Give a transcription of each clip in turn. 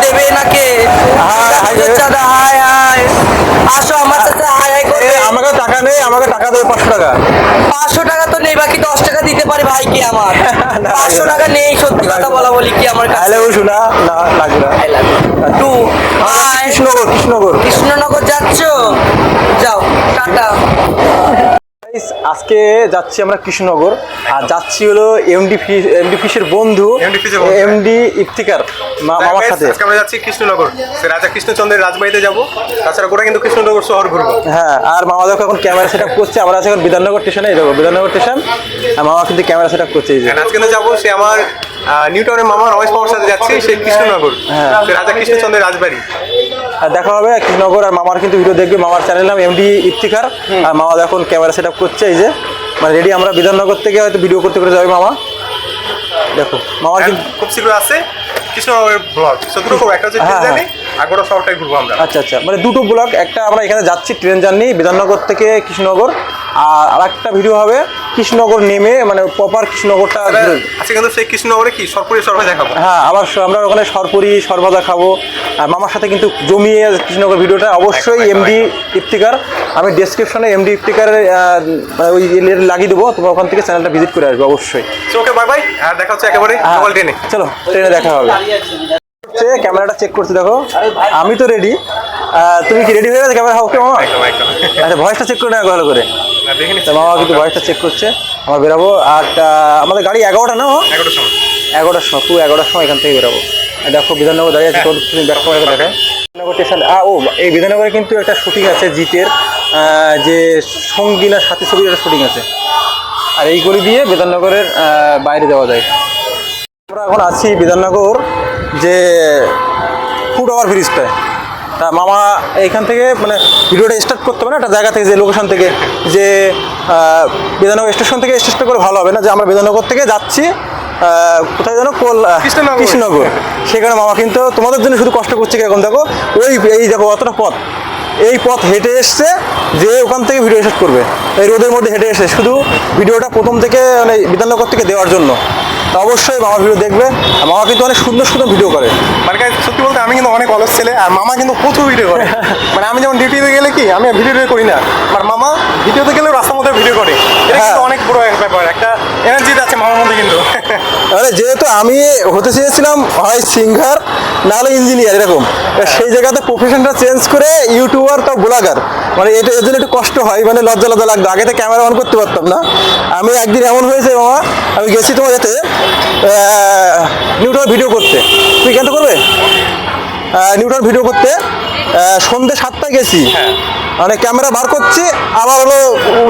দেবে নাকি? চাঁদা হাই হাই আসো আমার সাথে হাই হাই করবে। আমাকে টাকা নেই, আমাকে টাকা দেবে 500 টাকা। 500 টাকা তো নেই, বাকি 10 টাকা দিতে পারে ভাই কি আমার। 500 টাকা নেই, সত্যি কথা বলা বলি কি আমার কাছে। হ্যালো শোনা না লাগবে না। টু কৃষ্ণনগর কৃষ্ণনগর যাচ্ছ, যাও টাটা। আজকে যাচ্ছি আমরা কৃষ্ণনগর, আর যাচ্ছি হলো এমডি ফিশের বন্ধু এমডি ইফতিকার মামার সাথে। আজকে আমরা যাচ্ছি কৃষ্ণনগর, রাজা কৃষ্ণচন্দ্রের রাজবাড়িতে যাবো। তাছাড়া গোটা কিন্তু কৃষ্ণনগর শহর ঘুরবো। হ্যাঁ, আর মামা দেখো এখন ক্যামেরা সেট আপ করছে। আমরা আছি এখন বিধাননগর স্টেশনে যাবো, বিধাননগর স্টেশন। আর মামা কিন্তু ক্যামেরা সেট আপ করছে। এই যে আজকে কিন্তু যাবো, সে আমার নিউটাউনের মামা রমেশ মামার সাথে যাচ্ছি সেই কৃষ্ণনগর, রাজা কৃষ্ণচন্দ্রের রাজবাড়ি। আর দেখা হবে কৃষ্ণনগর। আর মামার কিন্তু ভিডিও দেখবে, মামার চ্যানেল নাম এমডি ইফতিকার। আর মামা এখন ক্যামেরা সেট আপ করছে। এই যে মানে রেডি, আমরা বিধাননগর থেকে হয়তো ভিডিও করতে করে যাবে মামা। দেখো মামার কিন্তু খুব শীঘ্র আছে কৃষ্ণনগরের ব্লগ, দুটো করবো, একটা হচ্ছে ট্রেন জার্নি, আর গোটা শহরটাই ঘুরবো আমরা। আচ্ছা আচ্ছা, মানে দুটো ব্লগ, একটা আমরা এখানে যাচ্ছি ট্রেন জার্নি বিধাননগর থেকে কৃষ্ণনগর, আর আরেকটা ভিডিও হবে কৃষ্ণনগর নেমে, মানে প্রপার কৃষ্ণনগরটা। আজকে কিন্তু সেই কৃষ্ণনগরে কি সরপুরি সরভাজা খাবো। হ্যাঁ, আবার আমরা ওখানে সরপুরি সরভাজা খাবো। আর মামার সাথে কিন্তু জমিয়ে কৃষ্ণনগর ভিডিওটা অবশ্যই এমডি ইফতিকার, আমি ডেসক্রিপশনে এমডি ইফতিকারের ওই লাগিয়ে দেবো, তোমরা ওখান থেকে চ্যানেলটা ভিজিট করে আসবে অবশ্যই। ওকে বাই বাই, আর দেখা হচ্ছে একেবারে লোকাল ট্রেনে। চলো ট্রেনে দেখা হবে। ক্যামেরাটা চেক করছি, দেখো আমি তো রেডি। তুমি কি রেডি হয়ে গেছে ক্যামেরা? ওকে মামা, আচ্ছা ভয়েসটা চেক করে না ভালো করে। মামা কিন্তু ভয়েসটা চেক করছে, আমরা বেরাবো। আর আমাদের গাড়ি 11টা না? 11টার সময়, 11টার সময়, 11টার সময় এখান থেকে বেরাবো। দেখো বিধাননগর দাঁড়িয়ে আছে, তুমি ব্যাক ক্যামেরা দেখায় বিধাননগর স্টেশন। এই বিধাননগরে কিন্তু একটা শুটিং আছে জিতের, যে সঙ্গী না সাথী ছবির একটা শুটিং আছে। আর এই গলি দিয়ে বিধাননগরের বাইরে যাওয়া যায়। আমরা এখন আছি বিধাননগর যে ফুট ওভার ব্রিজটায়। তা মামা এইখান থেকে মানে ভিডিওটা স্টার্ট করতে হবে না একটা জায়গা থেকে, যে লোকেশন থেকে, যে বিধাননগর স্টেশন থেকে স্টার্ট করে ভালো হবে না, যে আমরা বিধাননগর থেকে যাচ্ছি কোথায় যেন কৃষ্ণনগর। সেখানে মামা কিন্তু তোমাদের জন্য শুধু কষ্ট করছে কিরকম, দেখো এই দেখো অতটা পথ, এই পথ হেঁটে এসছে, যে ওখান থেকে ভিডিও স্টার্ট করবে এই রোদের মধ্যে হেঁটে এসে, শুধু ভিডিওটা প্রথম থেকে মানে বিধাননগর থেকে দেওয়ার জন্য। তা অবশ্যই মামা ভিডিও দেখবে। মামা কিন্তু অনেক সুন্দর সুন্দর ভিডিও করে। মানে সত্যি বলতে আমি কিন্তু অনেক অলস ছেলে, আর মামা কিন্তু প্রচুর ভিডিও করে। মানে আমি যেমন ডিউটিতে গেলে কি আমি ভিডিও করি না, আর মামা ভিডিওতে গেলেও রাস্তার মধ্যে ভিডিও করে। এটা কিন্তু অনেক বড় ব্যাপার, একটা এনার্জি আছে মামার মধ্যে কিন্তু। মানে যেহেতু আমি হতে চেয়েছিলাম হয় সিঙ্গার নাহলে ইঞ্জিনিয়ার এরকম, সেই জায়গাতে প্রফেশনটা চেঞ্জ করে ইউটিউবার তাও ব্লগার, মানে এটা এর জন্য একটু কষ্ট হয়, মানে লজ্জা লজ্জা লাগতো। আগে তো ক্যামেরা অন করতে পারতাম না। আমি একদিন এমন হয়েছে মামা, আমি গেছি তোমার যাতে নিউটাউন ভিডিও করতে, তুই কেন করবে নিউটাউন ভিডিও করতে, সন্ধ্যে 7টায় গেছি, মানে ক্যামেরা বার করছি, আবার হলো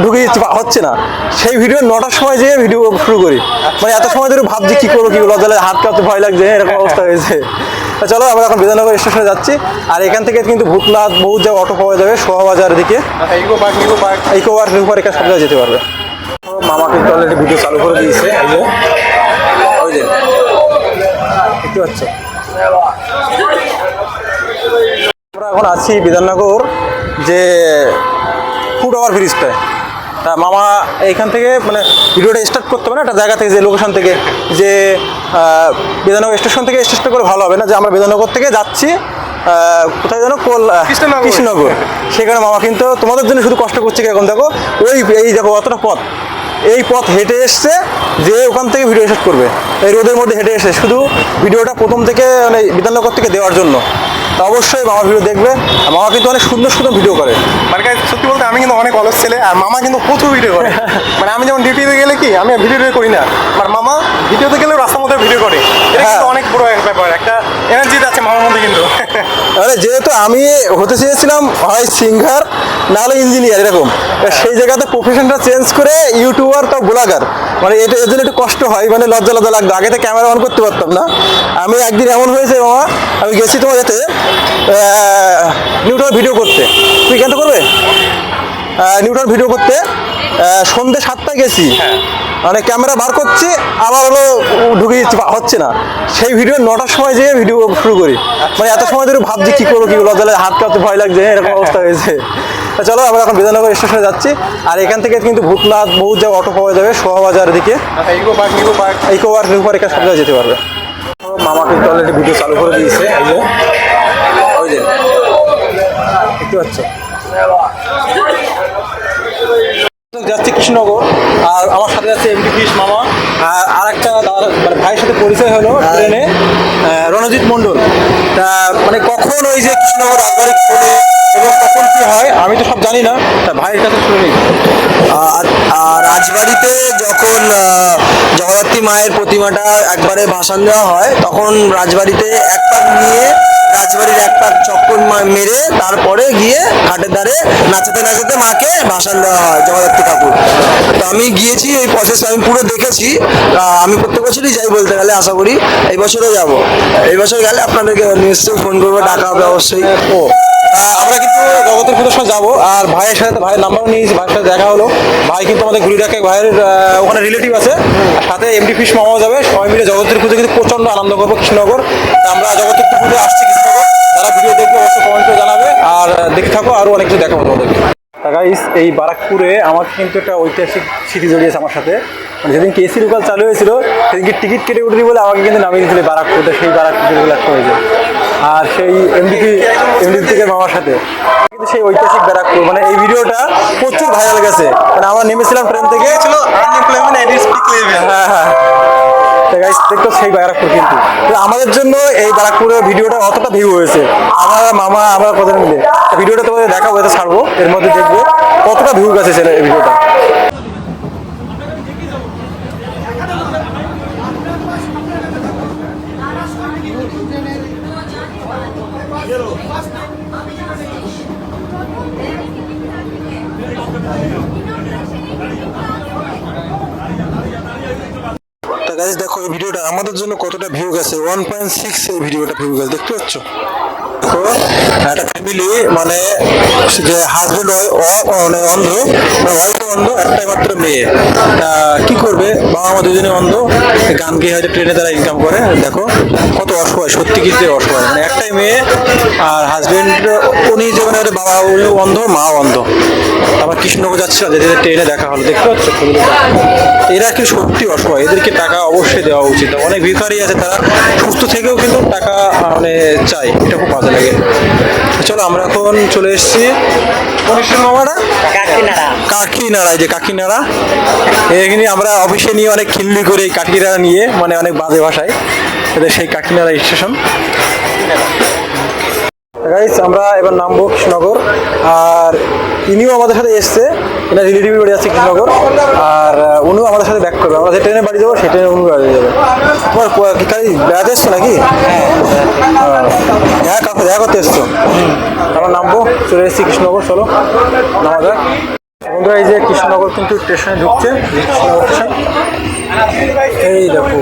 ঢুকে হচ্ছে না। সেই ভিডিও 9টার সময় যেয়ে ভিডিও শুরু করি, মানে এত সময় ধরে ভাবছি কী করবো লজ্জা লাগে, হাত কাঁপতে ভয় লাগছে, এরকম অবস্থা হয়েছে। চলো আমরা এখন বিধাননগর স্টেশনে যাচ্ছি। আর এখান থেকে কিন্তু ভূতনাথ বহু জায়গায় অটো পাওয়া যাবে, শোভাবাজারের দিকে, ইকো পার্ক এখানে সব জায়গায় যেতে পারবে। মামা কিন্তু অলরেডি ভিডিও চালু করে দিয়েছে। এই যে ওই যে দেখতে পাচ্ছ, আমরা এখন আছি বিধাননগর যে ফুট ওভার ব্রিজটায়। তা মামা এইখান থেকে মানে ভিডিওটা স্টার্ট করতে হবে না একটা জায়গা থেকে, যে লোকেশন থেকে, যে বিধাননগর স্টেশন থেকে স্টার্ট করে ভালো হবে না, যে আমরা বিধাননগর থেকে যাচ্ছি কোথায় যেন কৃষ্ণনগর। সেখানে মামা কিন্তু তোমাদের জন্য শুধু কষ্ট করছে কিরকম, দেখো এই দেখো অতটা পথ, এই পথ হেঁটে এসছে, যে ওখান থেকে ভিডিও স্টার্ট করবে এই রোদের মধ্যে হেঁটে এসে, শুধু ভিডিওটা প্রথম থেকে মানে বিধাননগর থেকে দেওয়ার জন্য। তা অবশ্যই মামা ভিডিও দেখবে। মামা কিন্তু অনেক সুন্দর সুন্দর ভিডিও করে। মানে সত্যি বলতে আমি কিন্তু অনেক অলস ছেলে, আর মামা কিন্তু প্রচুর ভিডিও করে। মানে আমি যেমন ডিউটিতে গেলে কি আমি ভিডিও করি না, আর মামা ভিডিওতে গেলেও রাস্তার মধ্যে ভিডিও করে। এটা কিন্তু অনেক বড় ব্যাপার, একটা এনার্জি আছে মামার মধ্যে কিন্তু। মানে যেহেতু আমি হতে চেয়েছিলাম হয় সিঙ্গার নাহলে ইঞ্জিনিয়ার এরকম, সেই জায়গাতে প্রফেশনটা চেঞ্জ করে ইউটিউবার তাও ব্লগার, মানে এটা এর জন্য একটু কষ্ট হয়, মানে লজ্জা লজ্জা লাগতো। আগে তো ক্যামেরা অন করতে পারতাম না। আমি একদিন এমন হয়েছে মামা, আমি গেছি তোমার যাতে নিউটাউন ভিডিও করতে, তুই কেন করবে নিউটাউন ভিডিও করতে, সন্ধ্যে 7টায় গেছি, মানে ক্যামেরা বার করছি, আবার হলো ঢুকে হচ্ছে না। সেই ভিডিও 9টার সময় যেয়ে ভিডিও শুরু করি, মানে এত সময় ধরে ভাবছি কী করবো লজ্জা লাগে, হাত কাঁপতে ভয় লাগছে, এরকম অবস্থা হয়েছে। চলো আমরা এখন বিধাননগর স্টেশনে যাচ্ছি। আর এখান থেকে কিন্তু ভূতনাথ বহু জায়গায় অটো পাওয়া যাবে, শোভাবাজারের দিকে, ইকো পার্ক এখানে সব জায়গায় যেতে পারবে। মামা কিন্তু অলরেডি ভিডিও চালু করে দিয়েছে। এই যে ওই যে দেখতে পাচ্ছ, যাচ্ছে কৃষ্ণনগর আর আমার সাথে যাচ্ছে এমডি ফিশ মামা আর একটা মানে ভাইয়ের সাথে পরিচয় হলো ট্রেনে, রণজিৎ মণ্ডল। তা মানে কখন ওই যে কৃষ্ণনগর রাজবাড়ি খোলে এবং কখন কি হয় আমি তো সব জানি না, তা ভাইয়ের কাছে শুনে নিই। আর রাজবাড়িতে যখন জগদ্ধাত্রী মায়ের প্রতিমাটা একবারে ভাসান দেওয়া হয়, তখন রাজবাড়িতে এক পাক নিয়ে রাজবাড়ির এক পাক চক্কর মেরে তারপরে গিয়ে ঘাটের ধারে নাচাতে নাচাতে মাকে ভাসান দেওয়া হয় জগদ্ধাত্রী ঠাকুর। তো আমি গিয়েছি, এই প্রসেস আমি পুরো দেখেছি। আমি প্রত্যেক বছরই যাই বলতে গেলে, আশা করি এই বছরও যাব। এই বছর গেলে আপনাদেরকে নিশ্চয়ই ফোন করবো, ডাকা হবে অবশ্যই। ও আমরা কিন্তু জগতের প্রদর্শন যাবো আর ভাইয়ের সাথে, ভাইয়ের নাম্বারও নিয়েছি, ভাইয়ের সাথে দেখা হলো। ভাই কিন্তু আমাদের ঘুরিডাকে ভাইয়ের ওখানে রিলেটিভ আছে, আর সাথে এমডি ফিশ মামাও যাবে। সবাই মিলে জগতের পুজো কিন্তু প্রচণ্ড আনন্দ করবো কৃষ্ণনগর। তা আমরা জগতের পুজো আসছি কৃষ্ণনগর, যারা ভিডিও দেখবে অবশ্যই কমেন্ট করে জানাবে আর দেখে থাকো, আরও অনেক কিছু দেখাবো তোমাদেরকে। গাইস, এই বারাকপুরে আমার কিন্তু একটা ঐতিহাসিক স্মৃতি জড়িয়েছে আমার সাথে। মানে যেদিনকে এসি লোকাল চালু হয়েছিল সেদিনকে টিকিট কেটে উঠেছি বলে আমাকে কিন্তু নামিয়ে দিয়েছিল বারাকপুরে, সেই বারাকপুর একটা হয়েছে। আর সেই এমডিপি থেকে মামার সাথে কিন্তু সেই ঐতিহাসিক ব্যারাকপুর, মানে এই ভিডিওটা প্রচুর ভাইরাল গেছে। মানে আমরা নেমেছিলাম ট্রেন থেকে, হ্যাঁ হ্যাঁ দেখতো সেই বারাকপুর। কিন্তু আমাদের জন্য এই বারাকপুরের ভিডিওটা অতটা ভিউ হয়েছে, আমার মামা আমরা কতজন মিলে ভিডিওটা তোমাদের দেখাবো, এটা ছাড়বো, এর মধ্যে দেখবো কতটা ভিউ গেছে এই ভিডিওটা। গাইস দেখো এই ভিডিওটা আমাদের জন্য কতটা ভিউ গেছে, 1.6 এই ভিডিওটা ভিউ গেছে, দেখতে পাচ্ছ। দেখো একটা ফ্যামিলি, মানে যে হাজবেন্ড মানে অন্ধ, অল্প অন্ধ, একটাই মাত্র মেয়ে, কি করবে, বাবা মা দুজনে অন্ধ, গান গিয়ে হয়তো ট্রেনে তারা ইনকাম করে। দেখো কত অসহায়, সত্যি কিন্তু অসহায়, মানে একটাই মেয়ে আর হাজবেন্ড উনি যে মানে বাবা অন্ধ, মাও অন্ধ। আবার কৃষ্ণনগর যাচ্ছে, যেদের ট্রেনে দেখা হলো, দেখতে পাচ্ছ এরা কি সত্যি অসহায়, এদেরকে টাকা অবশ্যই দেওয়া উচিত। অনেক ভিখারি আছে, তারা সুস্থ থেকেও কিন্তু টাকা মানে চাই, এটা খুব বাজে লাগে। চলো আমরা এখন চলে এসেছি কাকিনাড়া, যে কাকিনাড়া, এখানে আমরা অফিসে নিয়ে অনেক খিল্লি করে কাকিনাড়া নিয়ে, মানে অনেক বাজে ভাষায় এদের সেই কাকিনাড়া স্টেশন। গাইস আমরা এবার নামবো কৃষ্ণনগর, আর ইনিও আমাদের সাথে এসছে, এটা রিলেটিভ বাড়ি আছে কৃষ্ণনগর, আর উনিও আমাদের সাথে ব্যাক করবে। আমরা যে ট্রেনে বাড়ি যাবো সেই ট্রেনে উনি বাড়ি যাবে। তোমার কি খালি বেড়াতে এসছো নাকি? হ্যাঁ কাকু দেখা করতে এসছো। আমরা নামবো, চলে এসেছি কৃষ্ণনগর, চলো নামা যাক। বন্ধুরা এই যে কৃষ্ণনগর কিন্তু স্টেশনে ঢুকছে, কৃষ্ণনগর স্টেশন, এই দেখো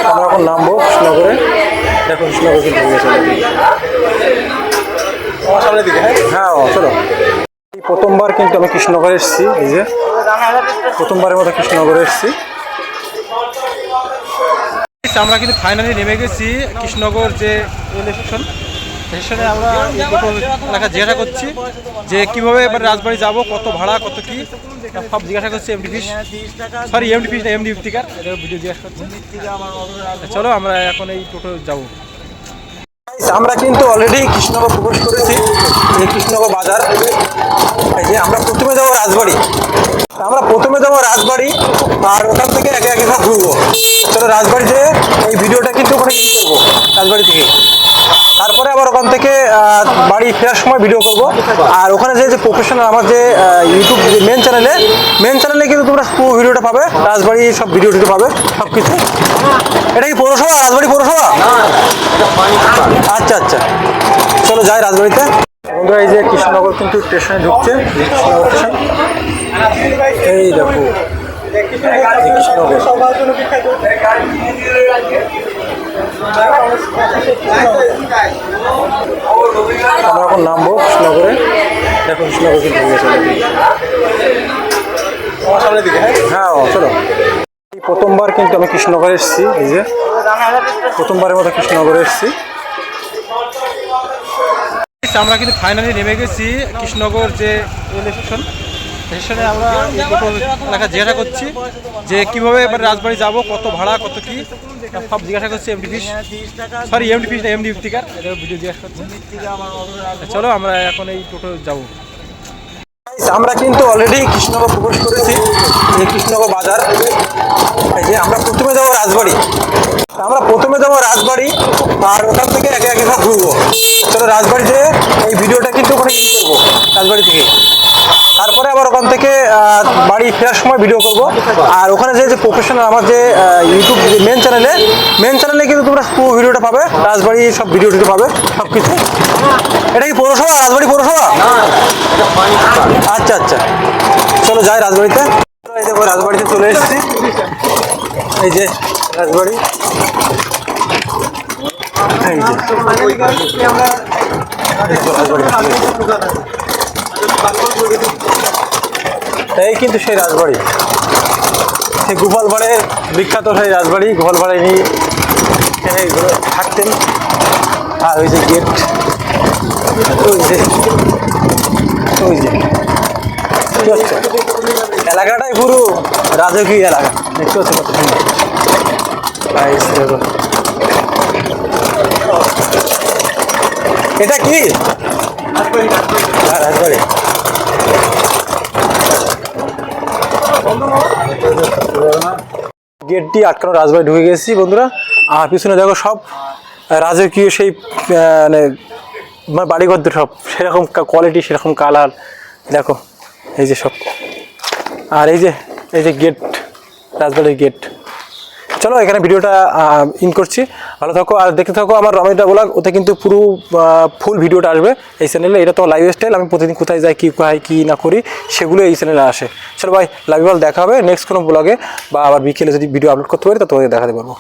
আমরা এখন নামবো কৃষ্ণনগরে। দেখো কৃষ্ণনগর কিন্তু হ্যাঁ চলো। এই প্রথমবার কিন্তু আমি কৃষ্ণনগরে এসেছি, এই যে প্রথমবারের মতো কৃষ্ণনগরে এসেছি। আমরা কিন্তু ফাইনালি নেমে গেছি কৃষ্ণনগর যে রেল স্টেশন, স্টেশনে আমরা এলাকা জিজ্ঞাসা করছি যে কীভাবে এবার রাজবাড়ি যাব, কত ভাড়া, কত কি সব জিজ্ঞাসা করছি। MD fish, sorry MD fish না, এমডি ইফতিকার, এটা ভিডিও জিজ্ঞাসা করছি। চলো আমরা এখন এই টোটো যাবো। আমরা কিন্তু অলরেডি কৃষ্ণনগর প্রবেশ করেছি, এই কৃষ্ণনগর বাজার। এই যে আমরা প্রথমে যাবো রাজবাড়ি, আর ওখান থেকে একে একে সব ঘুরবো। চলো রাজবাড়িতে এই ভিডিওটা কিন্তু ওখানে ইয়ে করবো রাজবাড়ি থেকে, তারপরে আবার ওখান থেকে বাড়ি ফেরার সময় ভিডিও করবো। আর ওখানে যে প্রফেশনাল আমার যে ইউটিউব যে মেন চ্যানেলে কিন্তু তোমরা পুরো ভিডিওটা পাবে, রাজবাড়ি সব ভিডিও পাবে সব কিছু। এটা কি পৌরসভা, রাজবাড়ি পৌরসভা? আচ্ছা আচ্ছা, চলো যাই রাজবাড়িতে। বন্ধুরা এই যে কৃষ্ণনগর কিন্তু স্টেশনে ঢুকছে, কৃষ্ণনগর স্টেশন, এই দেখো আমরা এখন নামবো কৃষ্ণনগরে। দেখো কৃষ্ণনগর কিন্তু হ্যাঁ চলো। এই প্রথমবার কিন্তু আমি কৃষ্ণনগরে এসেছি, এই যে প্রথমবারের মতো কৃষ্ণনগরে এসেছি। আমরা কিন্তু ফাইনালি নেমে গেছি কৃষ্ণনগর যে রেল স্টেশনে আমরা এই টোটাল এলাকা জিজ্ঞাসা করছি যে কীভাবে এবার রাজবাড়ি যাব, কত ভাড়া, কত কি সব জিজ্ঞাসা করছি এমডিপি না এমডি টিকার এটা ভিডিও জিজ্ঞাসা করছি। চলো আমরা এখন এই টোটো যাবো। আমরা কিন্তু অলরেডি কৃষ্ণনগর প্রবেশ করেছি, এই কৃষ্ণনগর বাজার। এই যে আমরা প্রথমে যাবো রাজবাড়ি, আর ওখান থেকে একে একে সব ঘুরবো। চলো রাজবাড়িতে এই ভিডিওটা কিন্তু ওখানে ইউজ করবো রাজবাড়ি থেকে, তারপরে আবার ওখান থেকে বাড়ি ফেরার সময় ভিডিও করব। আর ওখানে যে প্রফেশনাল আমার যে ইউটিউব মেন চ্যানেলে কিন্তু তোমরা পুরো ভিডিওটা পাবে, রাজবাড়ি সব ভিডিও টিডিও পাবে সব কিছু। এটা কি পৌরসভা, রাজবাড়ি পৌরসভা? আচ্ছা আচ্ছা, চলো যাই রাজবাড়িতে। এই দেখো রাজবাড়িতে চলে এসেছি, এই যে রাজবাড়ি। এই কিন্তু সেই রাজবাড়ি, সেই গোপালপাড়ের বিখ্যাত সেই রাজবাড়ি। গোপালপাড়ে নিয়ে এখানে থাকতেন। আর ওই যে গেট, ওই যে কি হচ্ছে, এলাকাটাই পুরো রাজকীয় এলাকা। দেখতে হচ্ছে কত সুন্দর। এটা কি রাজবাড়ি? গেটটি আটকানো, রাজবাড়ি ঢুকে গেছি বন্ধুরা। আর পিছনে দেখো সব রাজকীয় সেই মানে বাড়িঘর সব সেরকম কোয়ালিটি, সেরকম কালার দেখো, এই যে সব। আর এই যে গেট, রাজবাড়ির গেট। চলো এখানে ভিডিওটা ইন করছি, ভালো থাকো আর দেখতে থাকো আমার রমেশদা ব্লগ। ওতে কিন্তু পুরো ফুল ভিডিওটা আসবে এই চ্যানেলে। এটা তো লাইফস্টাইল, আমি প্রতিদিন কোথায় যাই, কী না করি সেগুলো এই চ্যানেলে আসে। চলো ভাই, লাইভ দেখা হবে নেক্সট কোনো ব্লগে, বা আবার বিকেলে যদি ভিডিও আপলোড করতে পারি তা তোমাদের দেখাতে পারবো।